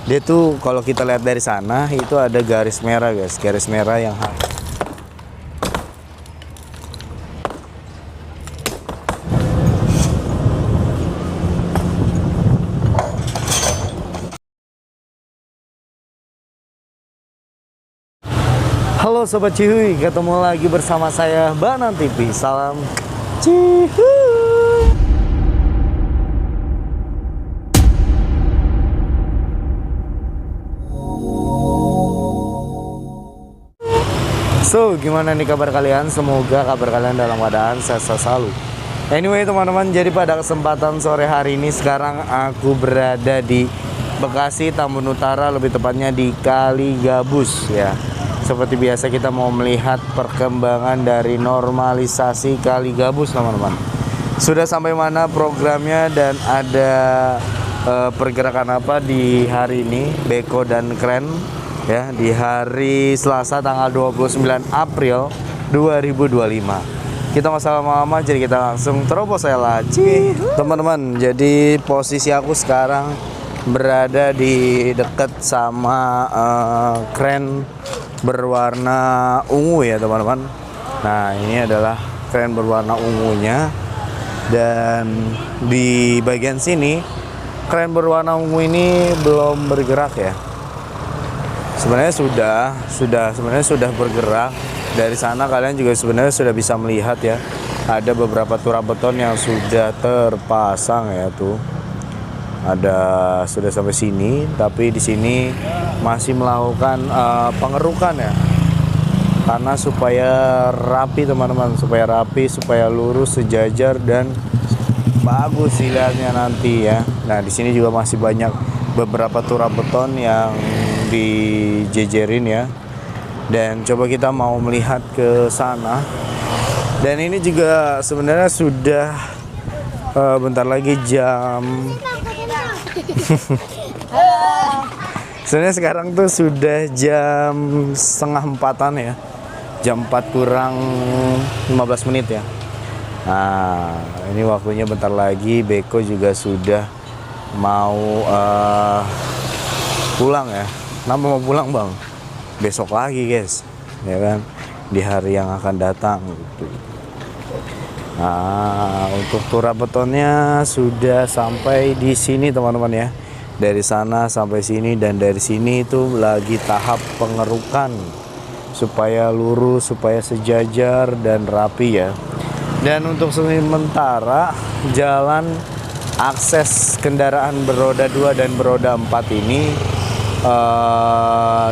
Dia tuh kalau kita lihat dari sana itu ada garis merah guys, garis merah yang Halo Sobat Cihuy, ketemu lagi bersama saya Banan TV. Salam Cihuy. So, gimana nih kabar kalian? Semoga kabar kalian dalam keadaan sehat selalu. Anyway teman-teman, jadi pada kesempatan sore hari ini sekarang aku berada di Bekasi, Tambun Utara, lebih tepatnya di Kali Gabus ya. Seperti biasa kita mau melihat perkembangan dari normalisasi Kali Gabus teman-teman. Sudah sampai mana programnya dan ada pergerakan apa di hari ini Beko dan Kren ya, di hari Selasa tanggal 29 April 2025. Kita nggak usah lama-lama, jadi kita langsung terobos saya lah teman-teman. Jadi posisi aku sekarang berada di dekat sama kren berwarna ungu ya teman-teman. Nah ini adalah kren berwarna ungunya, dan di bagian sini kren berwarna ungu ini belum bergerak ya. Sebenarnya sudah bergerak. Dari sana kalian juga sebenarnya sudah bisa melihat ya, ada beberapa turap beton yang sudah terpasang ya tuh. Ada sudah sampai sini, tapi di sini masih melakukan pengerukan ya, karena supaya rapi teman-teman, supaya rapi, supaya lurus, sejajar dan bagus dilihatnya nanti ya. Nah di sini juga masih banyak beberapa turap beton yang dijejerin ya, dan coba kita mau melihat ke sana. Dan ini juga sebenarnya sudah bentar lagi jam sebenarnya sekarang tuh sudah jam setengah empatan ya, jam 4 kurang 15 menit ya. Nah ini waktunya bentar lagi Beko juga sudah mau pulang ya. Kenapa mau pulang bang? Besok lagi guys ya kan, di hari yang akan datang gitu. Nah, untuk turap betonnya sudah sampai di sini teman-teman ya. Dari sana sampai sini, dan dari sini itu lagi tahap pengerukan supaya lurus, supaya sejajar dan rapi ya. Dan untuk sementara jalan akses kendaraan beroda 2 dan beroda 4 ini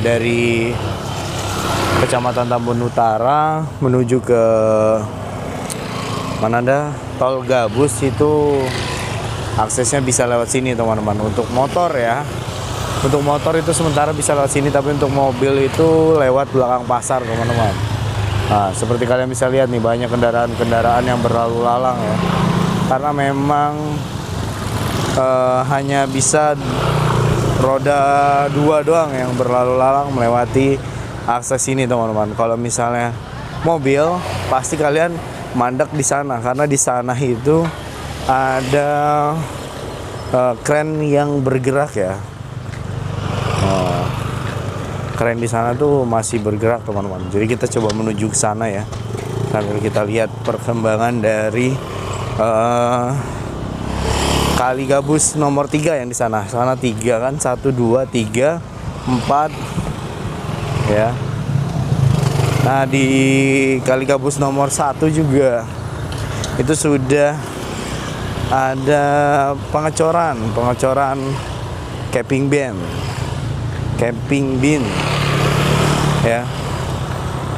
dari Kecamatan Tambun Utara menuju ke mana ada Tol Gabus itu aksesnya bisa lewat sini teman-teman. Untuk motor ya, untuk motor itu sementara bisa lewat sini, tapi untuk mobil itu lewat belakang pasar teman-teman. Nah seperti kalian bisa lihat nih, banyak kendaraan-kendaraan yang berlalu lalang ya, karena memang hanya bisa roda 2 doang yang berlalu lalang melewati akses ini teman-teman. Kalau misalnya mobil pasti kalian mandek di sana, karena di sana itu ada kren yang bergerak ya. Kren di sana tuh masih bergerak teman-teman. Jadi kita coba menuju ke sana ya, sambil kita lihat perkembangan dari Kali Gabus nomor 3 yang di sana. Sana 3 kan, 1, 2, 3, 4 ya. Nah di Kali Gabus nomor 1 juga itu sudah ada pengecoran camping bin ya.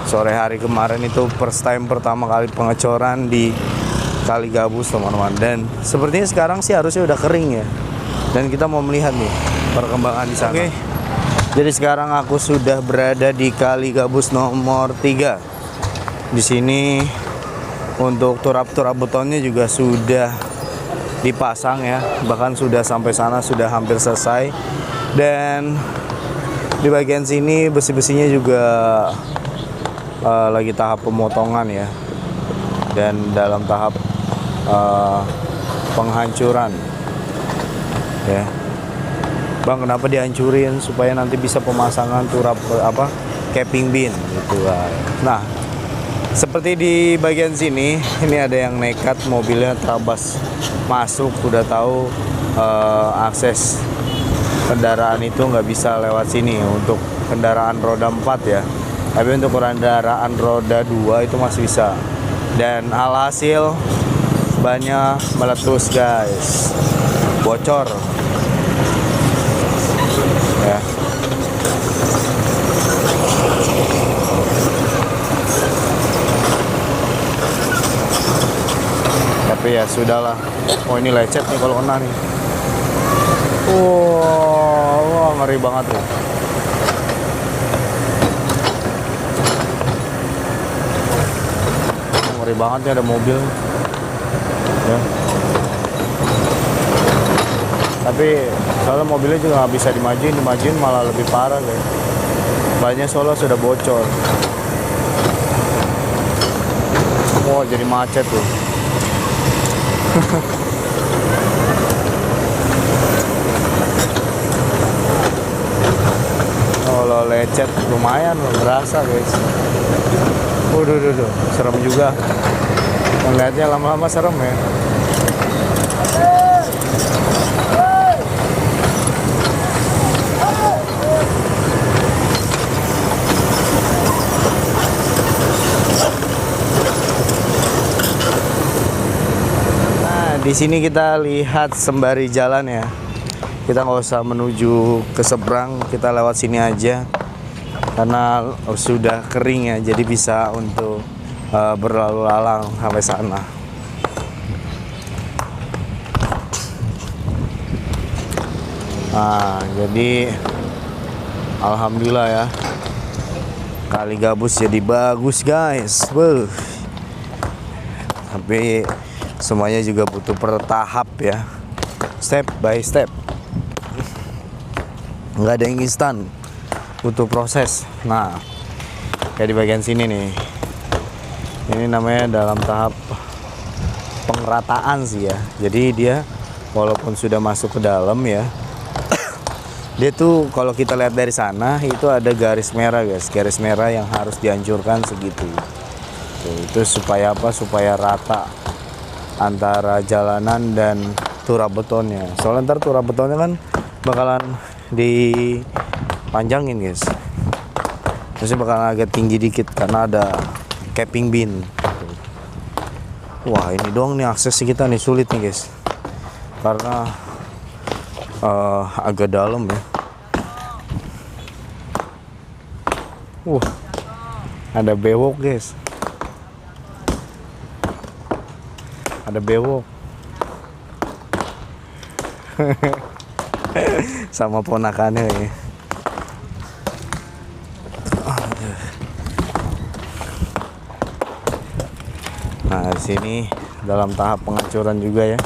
Sore hari kemarin itu first time pertama kali pengecoran di Kali Gabus teman-teman, dan sepertinya sekarang sih harusnya udah kering ya. Dan kita mau melihat nih perkembangan di sana. Oke. Jadi sekarang aku sudah berada di Kali Gabus nomor 3. Di sini untuk turap-turap betonnya juga sudah dipasang ya, bahkan sudah sampai sana, sudah hampir selesai. Dan di bagian sini besi-besinya juga lagi tahap pemotongan ya, dan dalam tahap penghancuran ya. Bang, kenapa dihancurin? Supaya nanti bisa pemasangan turap apa capping bin gitu kan. Nah, seperti di bagian sini, ini ada yang nekat mobilnya terabas masuk, udah tahu akses kendaraan itu nggak bisa lewat sini untuk kendaraan roda 4 ya. Tapi untuk kendaraan roda 2 itu masih bisa. Dan alhasil bannya meletus guys, bocor ya. Tapi ya sudahlah. Oh, ini lecet nih kalau kena nih. Wah, ngeri banget tuh. Ngeri banget nih, ada mobil ya. Tapi soalnya mobilnya juga nggak bisa dimajuin malah lebih parah guys. Bannya soalnya sudah bocor. Wah, jadi macet tuh. Kalau lecet lumayan loh, berasa guys. Waduh, serem juga. Melihatnya lama-lama serem ya. Di sini kita lihat sembari jalan ya. Kita nggak usah menuju ke seberang, kita lewat sini aja karena sudah kering ya, jadi bisa untuk berlalu lalang sampai sana. Nah, jadi alhamdulillah ya, kali gabus jadi bagus guys. Tapi semuanya juga butuh bertahap ya, step by step. Nggak ada yang instan, butuh proses. Nah, kayak di bagian sini nih, ini namanya dalam tahap pengrataan sih ya. Jadi dia walaupun sudah masuk ke dalam ya, dia tuh kalau kita lihat dari sana itu ada garis merah guys, garis merah yang harus dihancurkan segitu. Tuh, itu supaya apa? Supaya rata antara jalanan dan turap betonnya. Soalnya ntar turap betonnya kan bakalan dipanjangin guys, terus bakalan agak tinggi dikit karena ada capping bin. Wah, ini doang nih akses kita nih, sulit nih guys karena agak dalam ya. Ada bewok guys, ada bewok. Sama ponakannya ya. Nah, di sini dalam tahap penghancuran juga ya.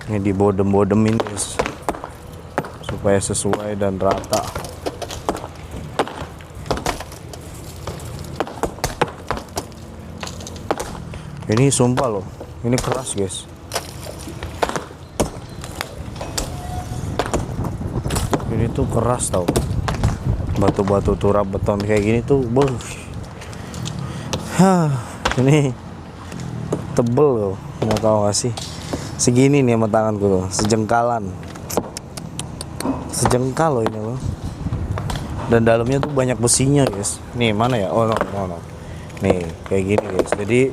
Ini dibodem-bodemin guys supaya sesuai dan rata. Ini sumpah loh, ini keras guys. Ini tuh keras tau, batu-batu turap beton kayak gini tuh ini tebel loh, mau tahu gak sih? Segini nih sama tanganku tuh, sejengkalan, sejengkal loh ini loh. Dan dalamnya tuh banyak besinya guys. Nih mana ya? Oh no. Nih kayak gini guys. Jadi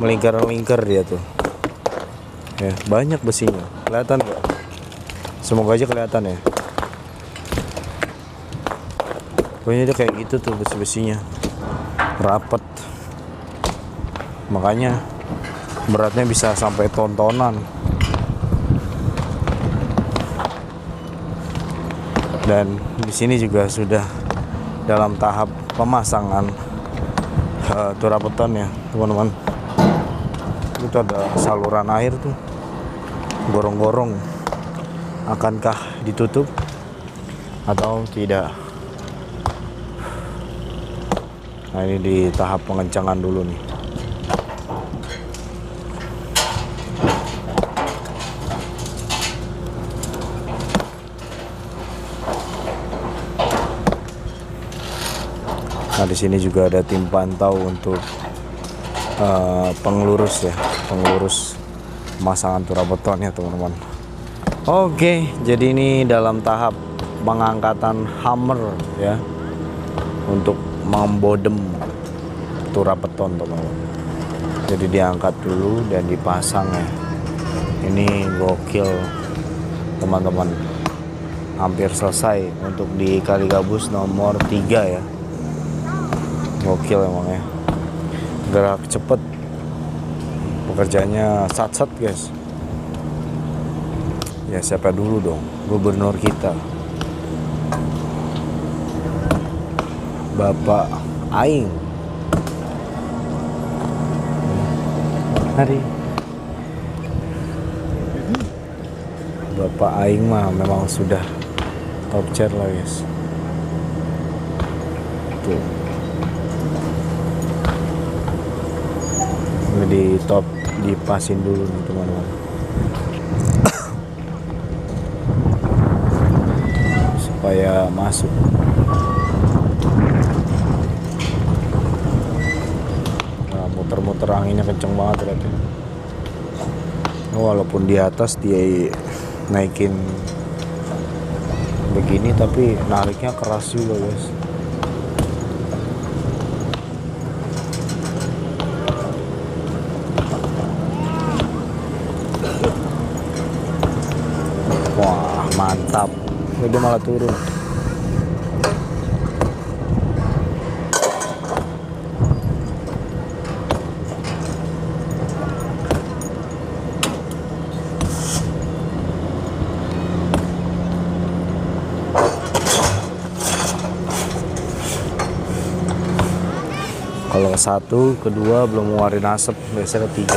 melingkar-lingkar dia tuh. Ya, banyak besinya. Kelihatan nggak? Semoga aja kelihatan ya. pokoknya dia kayak gitu tuh, besi-besinya rapet, makanya beratnya bisa sampai ton-tonan. Dan di sini juga sudah dalam tahap pemasangan turabeton ya teman-teman. Itu ada saluran air tuh, gorong-gorong. Akankah ditutup atau tidak? Nah, ini di tahap pengencangan dulu nih. Nah, di sini juga ada tim pantau untuk pengelurus ya, pengelurus pemasangan turabeton ya teman-teman. Oke, jadi ini dalam tahap pengangkatan hammer ya, untuk membodem turabeton teman-teman. Jadi diangkat dulu dan dipasang ya. Ini gokil teman-teman, hampir selesai untuk di kali gabus nomor 3 ya. Gokil emang ya, gerak cepet, pekerjaannya sat-sat guys. Ya siapa dulu dong, gubernur kita Bapak Aing. Hari Bapak Aing mah memang sudah top chair lah guys. Tuh, di top dipasin dulu nih teman-teman, supaya masuk. Nah, muter-muter anginnya kenceng banget ternyata. Walaupun di atas dia naikin begini, tapi nariknya keras juga guys. Wah mantap, dia malah turun. Kalau satu, kedua belum ngeluarin asap, biasanya ketiga.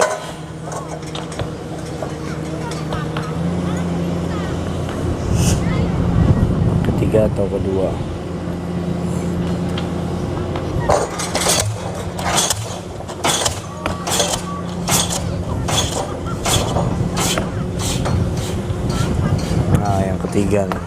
Ketiga atau kedua. Nah, yang ketiga nih.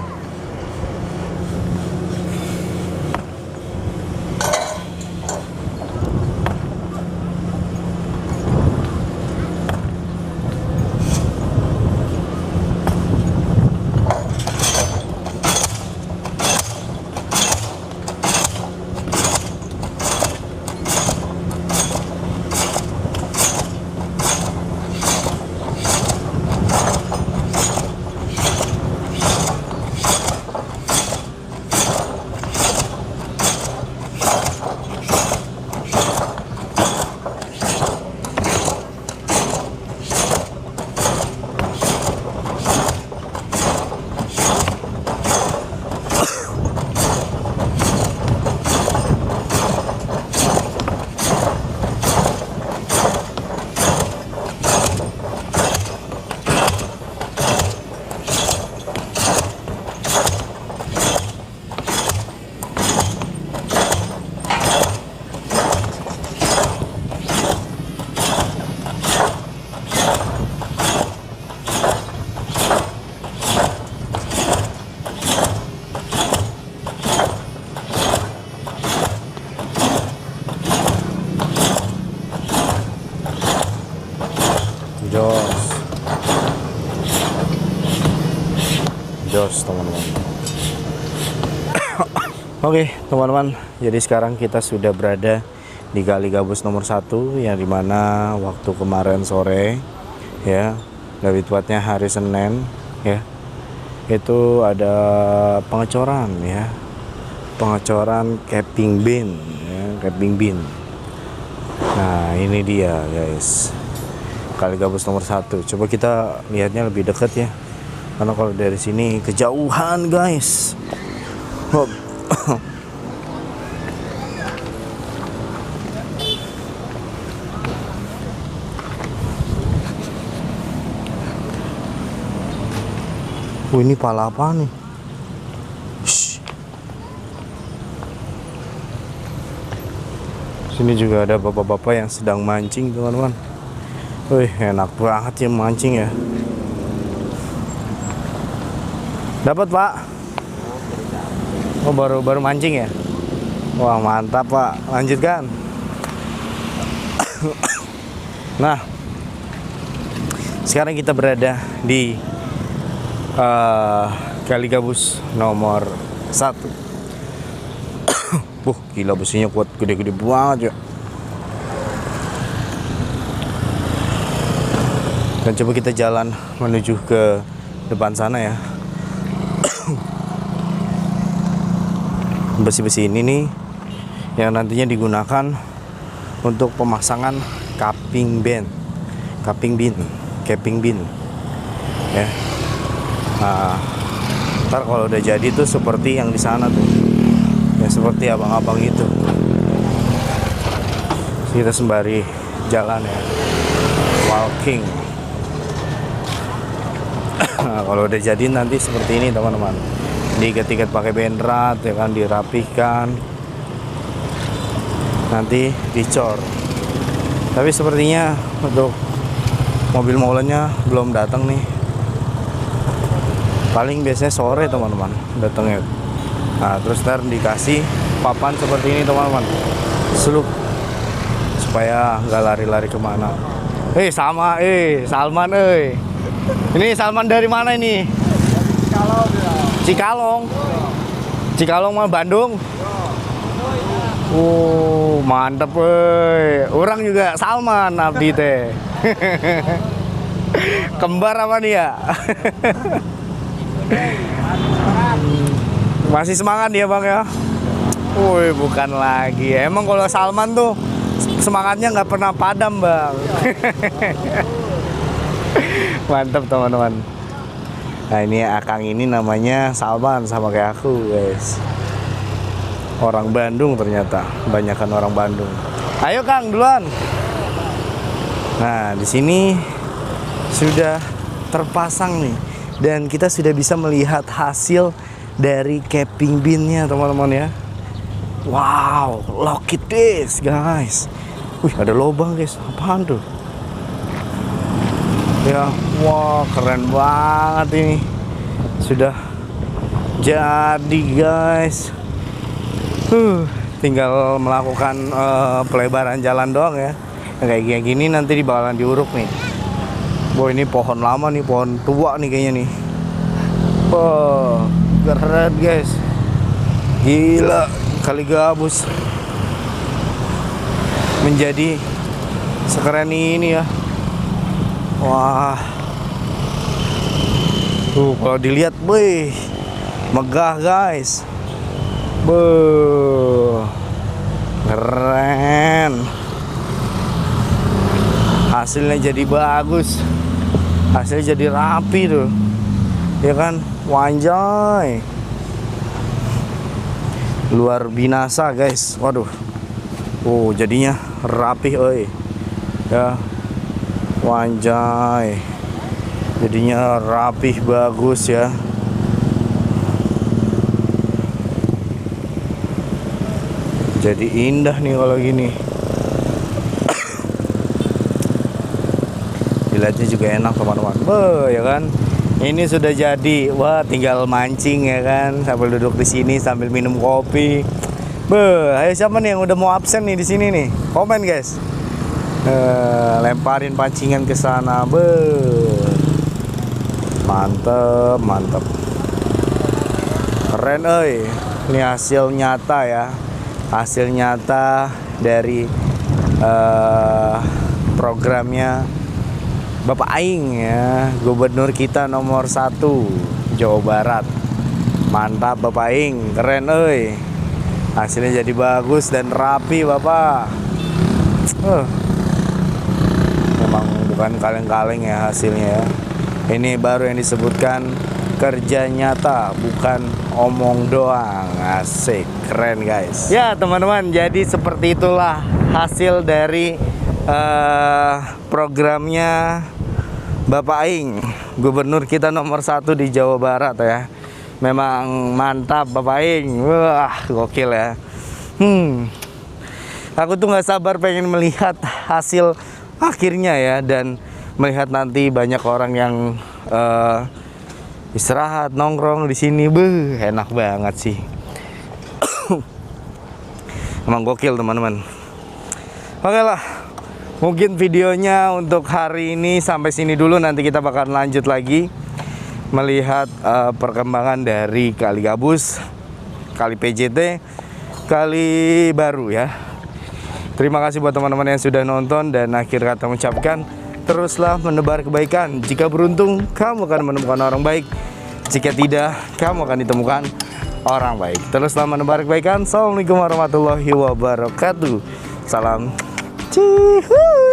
Jos teman-teman. Oke teman-teman, jadi sekarang kita sudah berada di kali gabus nomor 1, yang dimana waktu kemarin sore ya, lebih tepatnya hari Senin ya, itu ada pengecoran ya, pengecoran capping bin ya, capping bin. Nah ini dia guys, kali gabus nomor 1. Coba kita lihatnya lebih dekat ya, karena kalau dari sini kejauhan guys. Hop. Ini pala apa nih? Shhh. Sini juga ada bapak-bapak yang sedang mancing teman-teman. Wih, enak banget ya mancing ya. Dapat Pak? Oh baru mancing ya? Wah mantap Pak, lanjutkan. Nah, sekarang kita berada di kali gabus nomor 1. Gila besinya kuat, gede-gede banget ya. Dan coba kita jalan menuju ke depan sana ya. Besi-besi ini nih yang nantinya digunakan untuk pemasangan capping bin ya. Nah, ntar kalau udah jadi tuh seperti yang di sana tuh, ya seperti abang-abang itu. Kita sembari jalan ya, walking. Nah, kalau udah jadi nanti seperti ini teman-teman, diikat-ikat pakai bendrat ya kan, dirapihkan, nanti dicor. Tapi sepertinya untuk mobil molennya belum datang nih. Paling biasanya sore teman-teman datangnya. Nah terus ntar dikasih papan seperti ini teman-teman, seluk, supaya nggak lari-lari kemana. Salman ini Salman dari mana ini? Cikalong mah Bandung. Mantep orang juga Salman abdi teh. Kembar apa dia? Masih semangat dia bang ya. Woi bukan lagi. Emang kalau Salman tuh semangatnya nggak pernah padam bang. Mantap teman-teman. Nah ini akang ini namanya Salman sama kayak aku guys. Orang Bandung ternyata, kebanyakan orang Bandung. Ayo Kang duluan. Nah di sini sudah terpasang nih. Dan kita sudah bisa melihat hasil dari capping binnya teman-teman ya. Wow, look at this guys. Wih ada lubang guys, apaan tuh? Ya, wah keren banget ini. Sudah jadi guys. Tinggal melakukan pelebaran jalan doang ya. Kayak gini nanti bakalan diuruk nih. Wah ini pohon lama nih, pohon tua nih kayaknya nih. Wah, keren guys. Gila, kali gabus menjadi sekeren ini ya. Wah. Tuh kalau dilihat, wih, megah guys. Keren. Hasilnya jadi bagus. Hasilnya jadi rapi tuh. Ya kan? Wanjay. Luar binasa guys. Waduh. Jadinya rapi oi. Ya. Wanjay. Jadinya rapih bagus ya. Jadi indah nih kalau gini. Dilihatnya juga enak teman-teman. Ya kan? Ini sudah jadi. Wah, tinggal mancing ya kan, sambil duduk di sini sambil minum kopi. Ayo siapa nih yang udah mau absen nih di sini nih? Komen guys. Lemparin pancingan ke sana. Mantep, mantep. Keren euy. Ini hasil nyata ya. Hasil nyata dari programnya Bapak Aing ya, gubernur kita nomor 1 Jawa Barat. Mantap Bapak Aing, keren euy. Hasilnya jadi bagus dan rapi Bapak. Memang bukan kaleng-kaleng ya hasilnya ya. Ini baru yang disebutkan kerja nyata, bukan omong doang. Asik, keren guys. Ya teman-teman, jadi seperti itulah hasil dari programnya Bapak Aing, gubernur kita nomor 1 di Jawa Barat ya. Memang mantap Bapak Aing. Wah, gokil ya. Aku tuh nggak sabar pengen melihat hasil akhirnya ya, dan melihat nanti banyak orang yang istirahat nongkrong di sini. Enak banget sih. Emang gokil teman-teman. Oke lah, mungkin videonya untuk hari ini sampai sini dulu. Nanti kita bakal lanjut lagi melihat perkembangan dari Kali Gabus, Kali PJT, Kali Baru ya. Terima kasih buat teman-teman yang sudah nonton, dan akhir kata mengucapkan teruslah menebar kebaikan. Jika beruntung, kamu akan menemukan orang baik. Jika tidak, kamu akan ditemukan orang baik. Teruslah menebar kebaikan. Assalamualaikum warahmatullahi wabarakatuh. Salam. Cihuy.